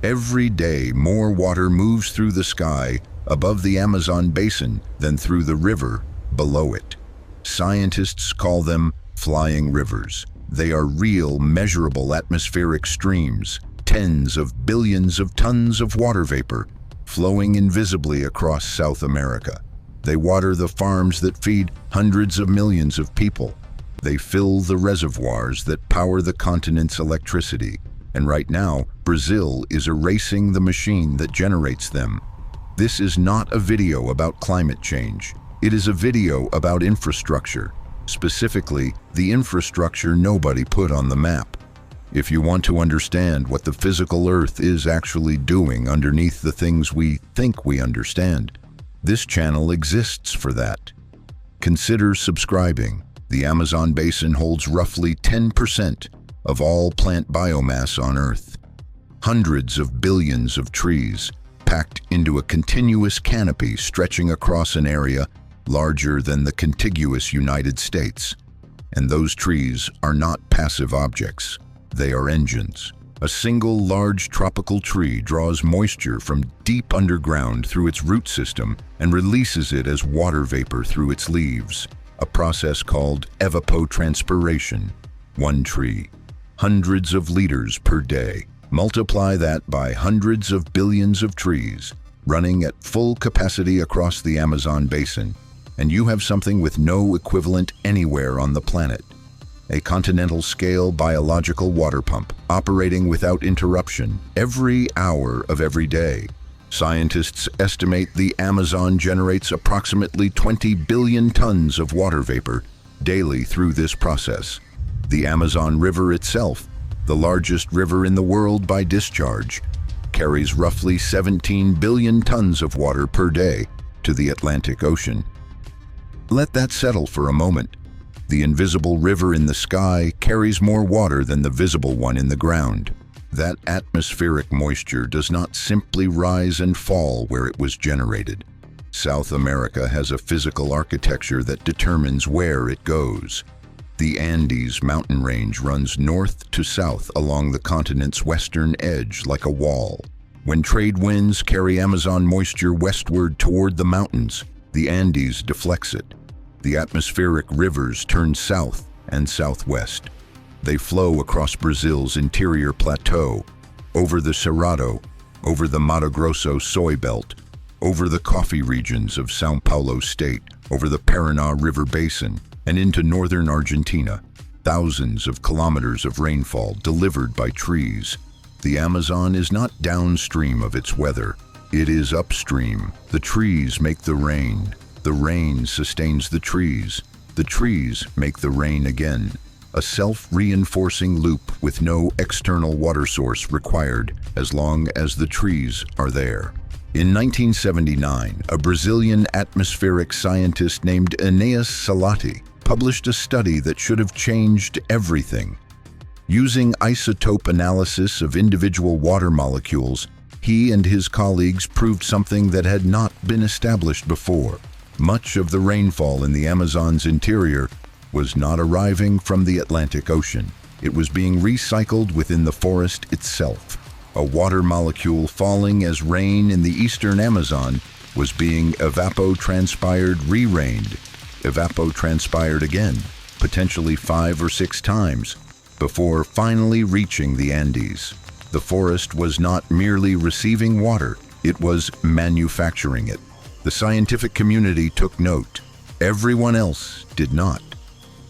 Every day, more water moves through the sky above the Amazon basin than through the river below it. Scientists call them flying rivers. They are real, measurable atmospheric streams, tens of billions of tons of water vapor flowing invisibly across South America. They water the farms that feed hundreds of millions of people. They fill the reservoirs that power the continent's electricity. And right now, Brazil is erasing the machine that generates them. This is not a video about climate change. It is a video about infrastructure, specifically the infrastructure nobody put on the map. If you want to understand what the physical Earth is actually doing underneath the things we think we understand, this channel exists for that. Consider subscribing. The Amazon basin holds roughly 10% of all plant biomass on Earth. Hundreds of billions of trees packed into a continuous canopy stretching across an area larger than the contiguous United States. And those trees are not passive objects. They are engines. A single large tropical tree draws moisture from deep underground through its root system and releases it as water vapor through its leaves, a process called evapotranspiration. One tree, hundreds of liters per day. Multiply that by hundreds of billions of trees running at full capacity across the Amazon basin, and you have something with no equivalent anywhere on the planet. A continental-scale biological water pump operating without interruption every hour of every day. Scientists estimate the Amazon generates approximately 20 billion tons of water vapor daily through this process. The Amazon River itself, the largest river in the world by discharge, carries roughly 17 billion tons of water per day to the Atlantic Ocean. Let that settle for a moment. The invisible river in the sky carries more water than the visible one in the ground. That atmospheric moisture does not simply rise and fall where it was generated. South America has a physical architecture that determines where it goes. The Andes mountain range runs north to south along the continent's western edge like a wall. When trade winds carry Amazon moisture westward toward the mountains, the Andes deflects it. The atmospheric rivers turn south and southwest. They flow across Brazil's interior plateau, over the Cerrado, over the Mato Grosso soy belt, over the coffee regions of São Paulo state, over the Paraná River basin, and into northern Argentina. Thousands of kilometers of rainfall delivered by trees. The Amazon is not downstream of its weather. It is upstream. The trees make the rain. The rain sustains the trees. The trees make the rain again. A self-reinforcing loop with no external water source required as long as the trees are there. In 1979, a Brazilian atmospheric scientist named Enéas Salati published a study that should have changed everything. Using isotope analysis of individual water molecules, he and his colleagues proved something that had not been established before. Much of the rainfall in the Amazon's interior was not arriving from the Atlantic Ocean. It was being recycled within the forest itself. A water molecule falling as rain in the eastern Amazon was being evapotranspired, re-rained, evapotranspired again, potentially 5 or 6 times, before finally reaching the Andes. The forest was not merely receiving water, it was manufacturing it. The scientific community took note. Everyone else did not.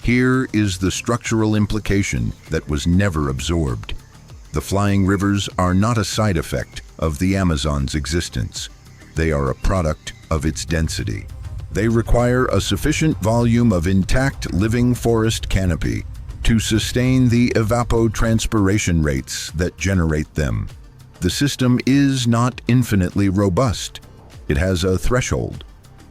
Here is the structural implication that was never absorbed. The flying rivers are not a side effect of the Amazon's existence. They are a product of its density. They require a sufficient volume of intact living forest canopy to sustain the evapotranspiration rates that generate them. The system is not infinitely robust. It has a threshold.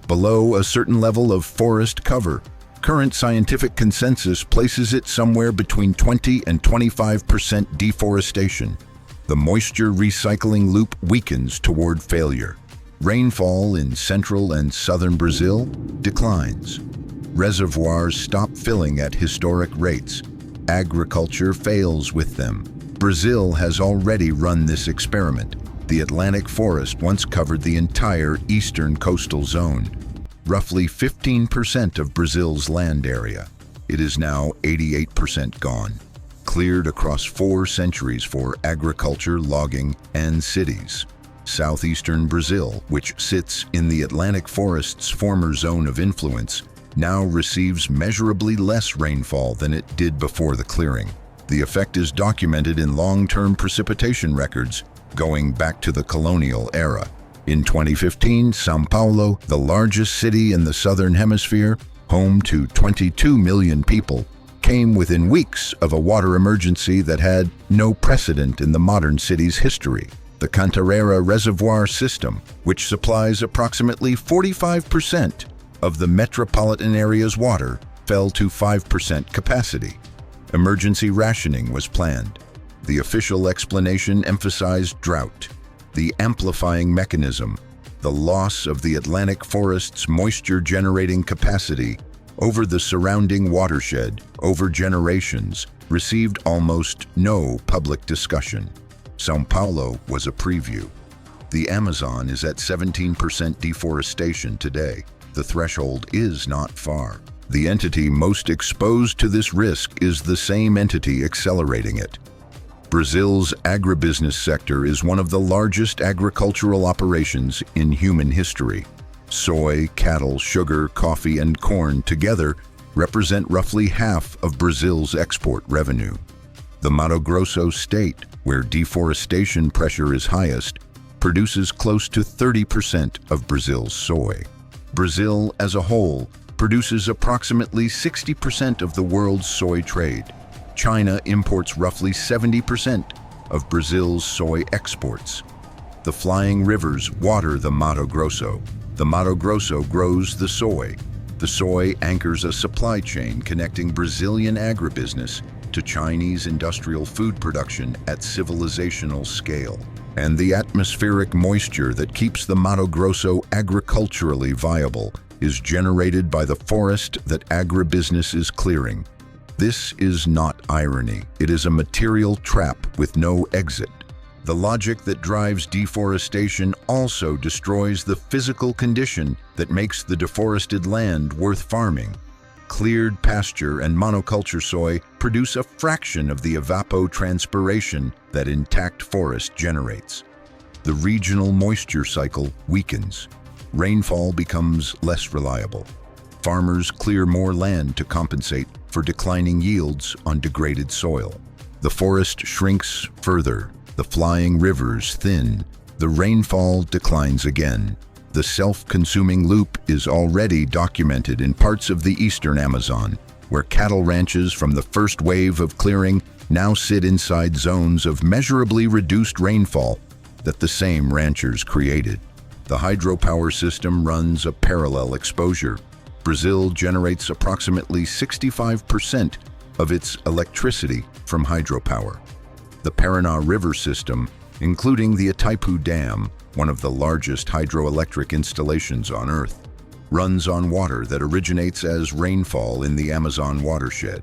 Below a certain level of forest cover, current scientific consensus places it somewhere between 20 and 25% deforestation. The moisture recycling loop weakens toward failure. Rainfall in central and southern Brazil declines. Reservoirs stop filling at historic rates. Agriculture fails with them. Brazil has already run this experiment. The Atlantic forest once covered the entire eastern coastal zone, roughly 15% of Brazil's land area. It is now 88% gone, cleared across 4 centuries for agriculture, logging, and cities. Southeastern Brazil, which sits in the Atlantic forest's former zone of influence, now receives measurably less rainfall than it did before the clearing. The effect is documented in long-term precipitation records going back to the colonial era. In 2015, São Paulo, the largest city in the southern hemisphere, home to 22 million people, came within weeks of a water emergency that had no precedent in the modern city's history. The Cantareira Reservoir System, which supplies approximately 45% of the metropolitan area's water, fell to 5% capacity. Emergency rationing was planned. The official explanation emphasized drought, the amplifying mechanism, the loss of the Atlantic forest's moisture-generating capacity over the surrounding watershed over generations received almost no public discussion. São Paulo was a preview. The Amazon is at 17% deforestation today. The threshold is not far. The entity most exposed to this risk is the same entity accelerating it. Brazil's agribusiness sector is one of the largest agricultural operations in human history. Soy, cattle, sugar, coffee, and corn together represent roughly half of Brazil's export revenue. The Mato Grosso state, where deforestation pressure is highest, produces close to 30% of Brazil's soy. Brazil as a whole produces approximately 60% of the world's soy trade. China imports roughly 70% of Brazil's soy exports. The flying rivers water the Mato Grosso. The Mato Grosso grows the soy. The soy anchors a supply chain connecting Brazilian agribusiness to Chinese industrial food production at civilizational scale. And the atmospheric moisture that keeps the Mato Grosso agriculturally viable is generated by the forest that agribusiness is clearing. This is not irony. It is a material trap with no exit. The logic that drives deforestation also destroys the physical condition that makes the deforested land worth farming. Cleared pasture and monoculture soy produce a fraction of the evapotranspiration that intact forest generates. The regional moisture cycle weakens. Rainfall becomes less reliable. Farmers clear more land to compensate for declining yields on degraded soil. The forest shrinks further. The flying rivers thin. The rainfall declines again. The self-consuming loop is already documented in parts of the eastern Amazon, where cattle ranches from the first wave of clearing now sit inside zones of measurably reduced rainfall that the same ranchers created. The hydropower system runs a parallel exposure. Brazil generates approximately 65% of its electricity from hydropower. The Paraná River system, including the Itaipu Dam, one of the largest hydroelectric installations on Earth, runs on water that originates as rainfall in the Amazon watershed.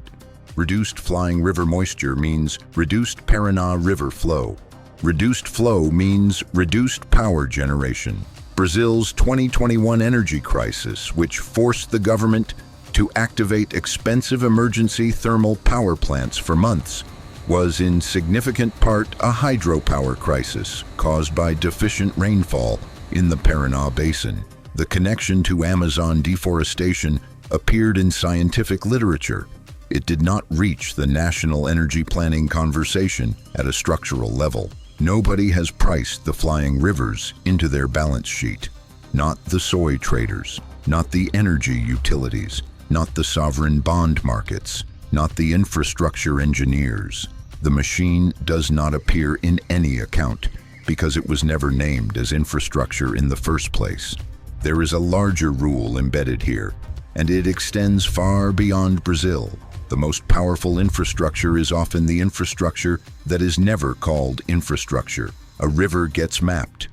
Reduced flying river moisture means reduced Paraná River flow. Reduced flow means reduced power generation. Brazil's 2021 energy crisis, which forced the government to activate expensive emergency thermal power plants for months, was in significant part a hydropower crisis caused by deficient rainfall in the Paraná Basin. The connection to Amazon deforestation appeared in scientific literature. It did not reach the national energy planning conversation at a structural level. Nobody has priced the flying rivers into their balance sheet. Not the soy traders, not the energy utilities, not the sovereign bond markets, not the infrastructure engineers. The machine does not appear in any account because it was never named as infrastructure in the first place. There is a larger rule embedded here, and it extends far beyond Brazil. The most powerful infrastructure is often the infrastructure that is never called infrastructure. A river gets mapped,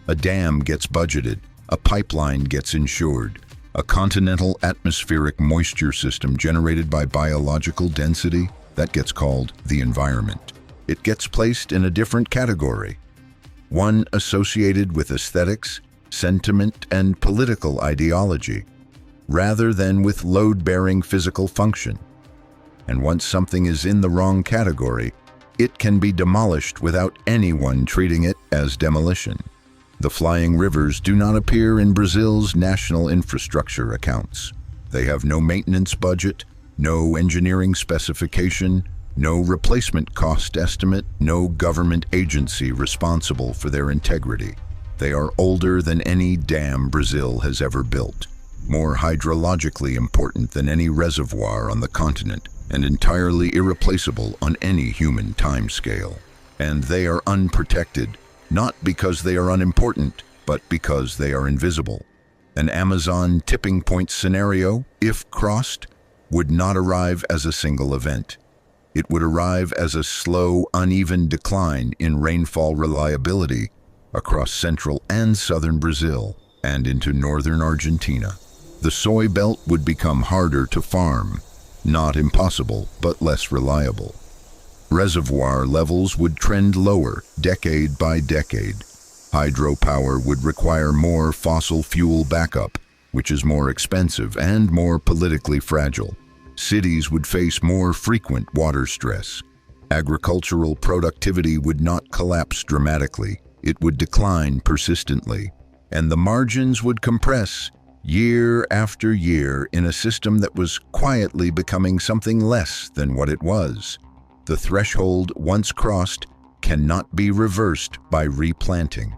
a dam gets budgeted, a pipeline gets insured, a continental atmospheric moisture system generated by biological density, that gets called the environment. it gets placed in a different category, one associated with aesthetics, sentiment, and political ideology, rather than with load-bearing physical function. And once something is in the wrong category, it can be demolished without anyone treating it as demolition. The flying rivers do not appear in Brazil's national infrastructure accounts. They have no maintenance budget, no engineering specification, no replacement cost estimate, no government agency responsible for their integrity. They are older than any dam Brazil has ever built, more hydrologically important than any reservoir on the continent, and entirely irreplaceable on any human timescale. And they are unprotected, not because they are unimportant, but because they are invisible. An Amazon tipping point scenario, if crossed, would not arrive as a single event. It would arrive as a slow, uneven decline in rainfall reliability across central and southern Brazil and into northern Argentina. The soy belt would become harder to farm, not impossible, but less reliable. Reservoir levels would trend lower decade by decade. Hydropower would require more fossil fuel backup, which is more expensive and more politically fragile. Cities would face more frequent water stress. Agricultural productivity would not collapse dramatically. It would decline persistently. And the margins would compress year after year in a system that was quietly becoming something less than what it was. The threshold, once crossed, cannot be reversed by replanting.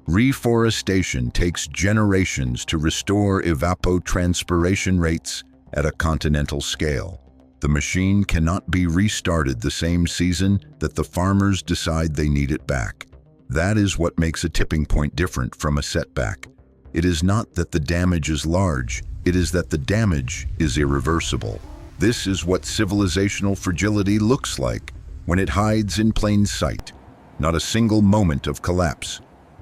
Reforestation takes generations to restore evapotranspiration rates at a continental scale. The machine cannot be restarted the same season that the farmers decide they need it back. That is what makes a tipping point different from a setback. It is not that the damage is large, it is that the damage is irreversible. This is what civilizational fragility looks like when it hides in plain sight. Not a single moment of collapse.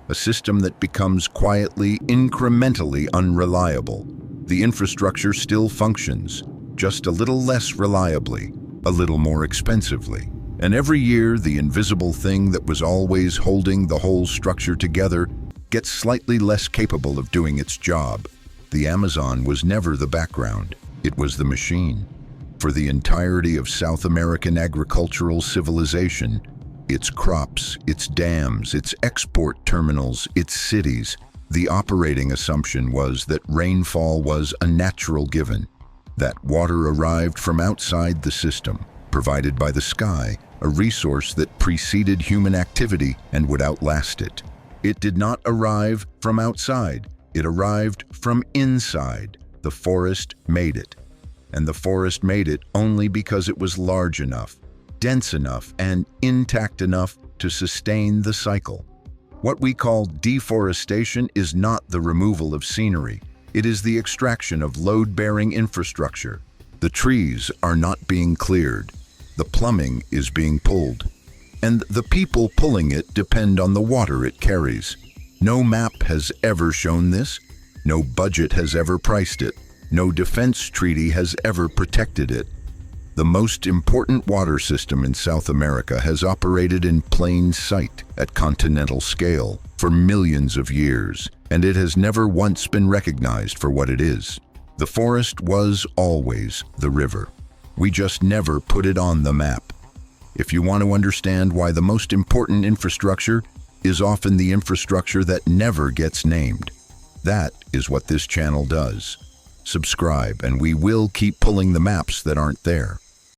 A system that becomes quietly, incrementally unreliable. The infrastructure still functions, just a little less reliably, a little more expensively. And every year, the invisible thing that was always holding the whole structure together gets slightly less capable of doing its job. The Amazon was never the background, it was the machine. For the entirety of South American agricultural civilization, its crops, its dams, its export terminals, its cities, the operating assumption was that rainfall was a natural given, that water arrived from outside the system, provided by the sky, a resource that preceded human activity and would outlast it. It did not arrive from outside, it arrived from inside. The forest made it. And the forest made it only because it was large enough, dense enough, and intact enough to sustain the cycle. What we call deforestation is not the removal of scenery. It is the extraction of load-bearing infrastructure. The trees are not being cleared. The plumbing is being pulled. And the people pulling it depend on the water it carries. No map has ever shown this. No budget has ever priced it. No defense treaty has ever protected it. The most important water system in South America has operated in plain sight at continental scale for millions of years, and it has never once been recognized for what it is. The forest was always the river. We just never put it on the map. If you want to understand why the most important infrastructure is often the infrastructure that never gets named, that is what this channel does. Subscribe, and we will keep pulling the maps that aren't there.